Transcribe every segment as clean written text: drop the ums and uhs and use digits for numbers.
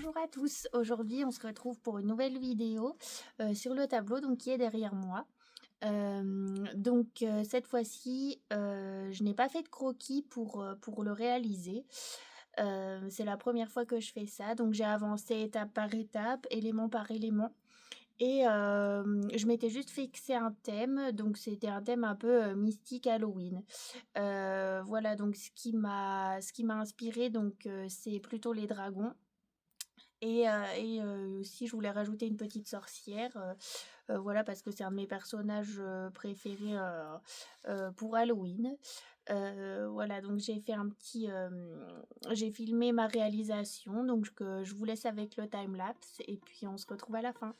Bonjour à tous, aujourd'hui on se retrouve pour une nouvelle vidéo sur le tableau donc, qui est derrière moi. Cette fois-ci je n'ai pas fait de croquis pour le réaliser. C'est la première fois que je fais ça, donc j'ai avancé étape par étape, élément par élément. Et je m'étais juste fixé un thème, donc c'était un thème un peu mystique Halloween. Voilà, donc ce qui m'a inspiré, donc c'est plutôt les dragons. Et aussi, je voulais rajouter une petite sorcière, voilà, parce que c'est un de mes personnages préférés pour Halloween. Voilà, donc j'ai filmé ma réalisation, donc je vous laisse avec le timelapse et puis on se retrouve à la fin.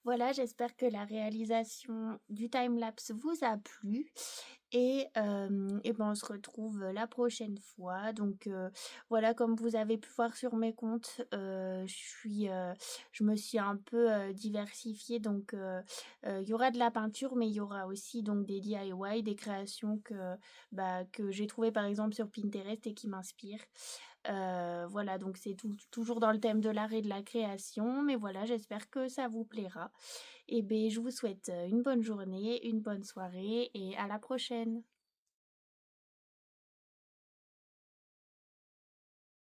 Voilà, j'espère que la réalisation du timelapse vous a plu et ben, on se retrouve, la prochaine fois. Donc voilà, comme vous avez pu voir sur mes comptes, je me suis un peu, diversifiée donc il y aura de la peinture, mais il y aura aussi donc des DIY, des créations que j'ai trouvées par exemple sur Pinterest et qui m'inspirent. Voilà, donc c'est toujours dans le thème de l'art et de la création, mais voilà, j'espère que ça vous plaira. Et beh, je vous souhaite, une bonne journée, une bonne soirée et à la prochaine.